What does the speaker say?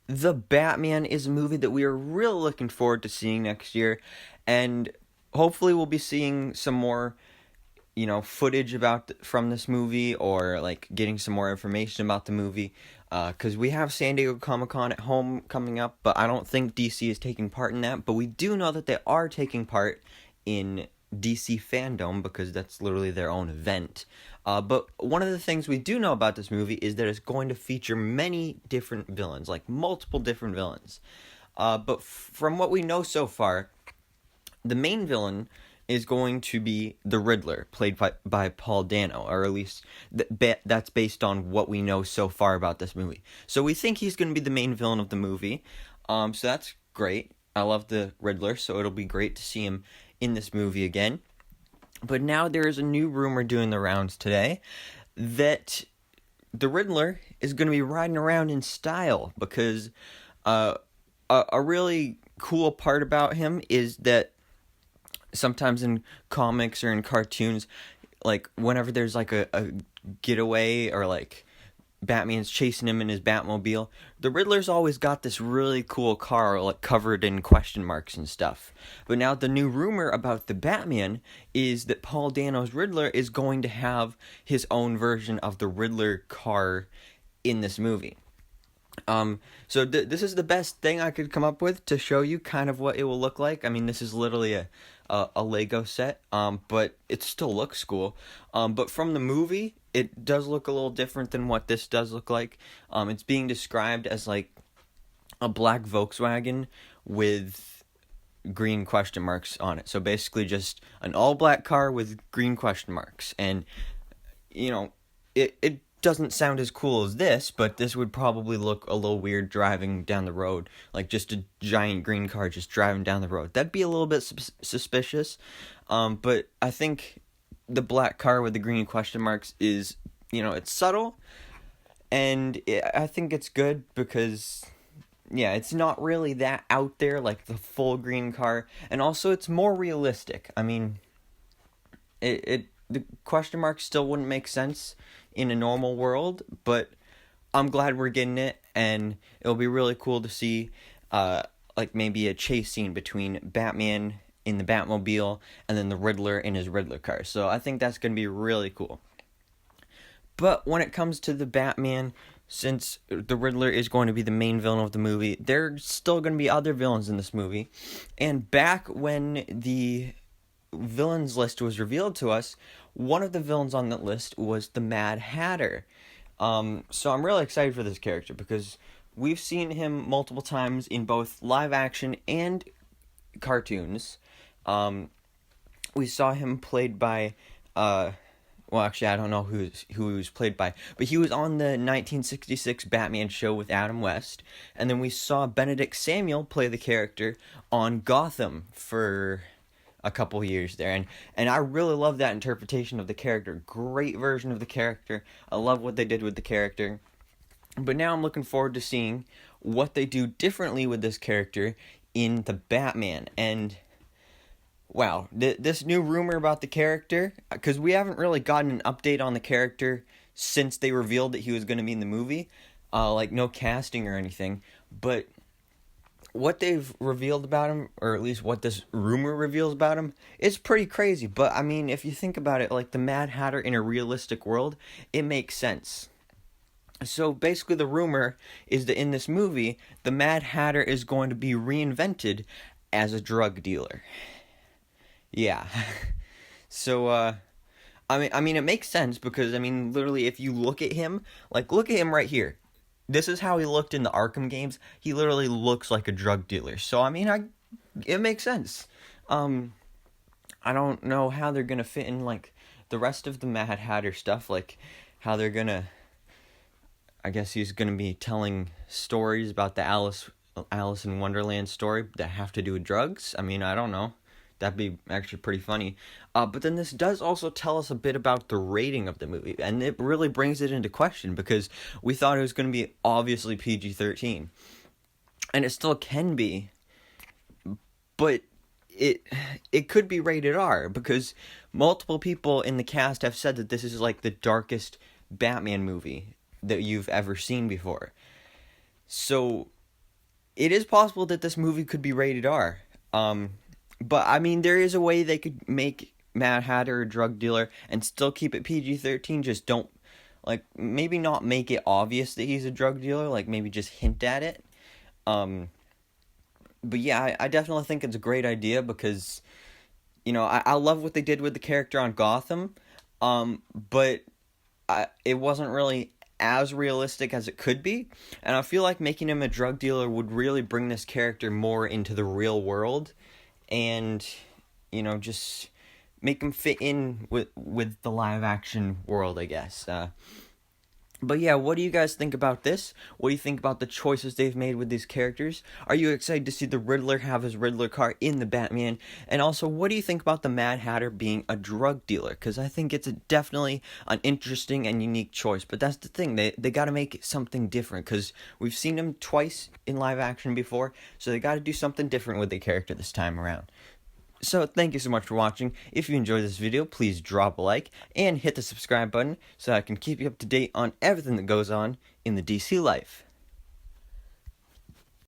The Batman is a movie that we are really looking forward to seeing next year, and hopefully we'll be seeing some more, footage from this movie, or like getting some more information about the movie. Because we have San Diego Comic-Con at home coming up, but I don't think DC is taking part in that. But we do know that they are taking part in DC Fandom, because that's literally their own event. But one of the things we do know about this movie is that it's going to feature many different villains, like multiple different villains. But from what we know so far, the main villain is going to be the Riddler, played by Paul Dano, or at least that's based on what we know so far about this movie. So we think he's going to be the main villain of the movie. So that's great. I love the Riddler, so it'll be great to see him in this movie again. But now there is a new rumor doing the rounds today that the Riddler is going to be riding around in style, because a really cool part about him is that sometimes in comics or in cartoons, like whenever there's like a getaway, or like Batman's chasing him in his Batmobile, the Riddler's always got this really cool car, like covered in question marks and stuff. But now the new rumor about the Batman is that Paul Dano's Riddler is going to have his own version of the Riddler car in this movie. So this is the best thing I could come up with to show you kind of what it will look like. I mean, this is literally a Lego set, but it still looks cool. But from the movie, it does look a little different than what this does look like. It's being described as like a black Volkswagen with green question marks on it. So basically just an all black car with green question marks. And, it doesn't sound as cool as this, but this would probably look a little weird driving down the road, like just a giant green car just driving down the road. That'd be a little bit suspicious, but I think the black car with the green question marks is, it's subtle, and I think it's good because, yeah, it's not really that out there like the full green car, and also it's more realistic. I mean, the question mark still wouldn't make sense in a normal world, but I'm glad we're getting it, and it'll be really cool to see, like maybe a chase scene between Batman in the Batmobile and then the Riddler in his Riddler car. So I think that's going to be really cool. But when it comes to the Batman, since the Riddler is going to be the main villain of the movie, there's still going to be other villains in this movie. And back when the villains list was revealed to us, one of the villains on that list was the Mad Hatter. So I'm really excited for this character because we've seen him multiple times in both live action and cartoons. We saw him played by, well, actually, I don't know who he was played by, but he was on the 1966 Batman show with Adam West, and then we saw Benedict Samuel play the character on Gotham for a couple years there, and I really love that interpretation of the character. Great version of the character. I love what they did with the character. But now I'm looking forward to seeing what they do differently with this character in the Batman. And wow, this new rumor about the character, because we haven't really gotten an update on the character since they revealed that he was going to be in the movie, like no casting or anything, but what they've revealed about him, or at least what this rumor reveals about him, is pretty crazy. But I mean, if you think about it, like the Mad Hatter in a realistic world, it makes sense. So basically the rumor is that in this movie, the Mad Hatter is going to be reinvented as a drug dealer. Yeah. So I mean it makes sense because I mean literally if you look at him, like look at him right here. This is how he looked in the Arkham games. He literally looks like a drug dealer. So I mean it makes sense. I don't know how they're going to fit in like the rest of the Mad Hatter stuff, like how they're going to, I guess he's going to be telling stories about the Alice in Wonderland story that have to do with drugs. I mean, I don't know. That'd be actually pretty funny. But then this does also tell us a bit about the rating of the movie. And it really brings it into question because we thought it was going to be obviously PG-13. And it still can be. But it could be rated R because multiple people in the cast have said that this is like the darkest Batman movie that you've ever seen before. So it is possible that this movie could be rated R. But I mean, there is a way they could make Mad Hatter a drug dealer and still keep it PG-13. Just don't, like, maybe not make it obvious that he's a drug dealer. Like, maybe just hint at it. But yeah, I definitely think it's a great idea because, you know, I love what they did with the character on Gotham. But it wasn't really as realistic as it could be. And I feel like making him a drug dealer would really bring this character more into the real world. And, you know, just make him fit in with the live action world, I guess. But yeah, what do you guys think about this? What do you think about the choices they've made with these characters? Are you excited to see the Riddler have his Riddler car in the Batman? And also, what do you think about the Mad Hatter being a drug dealer? Because I think it's definitely an interesting and unique choice. But that's the thing, they got to make something different. Because we've seen him twice in live action before. So they got to do something different with the character this time around. So, thank you so much for watching. If you enjoyed this video, please drop a like and hit the subscribe button so I can keep you up to date on everything that goes on in the DC life.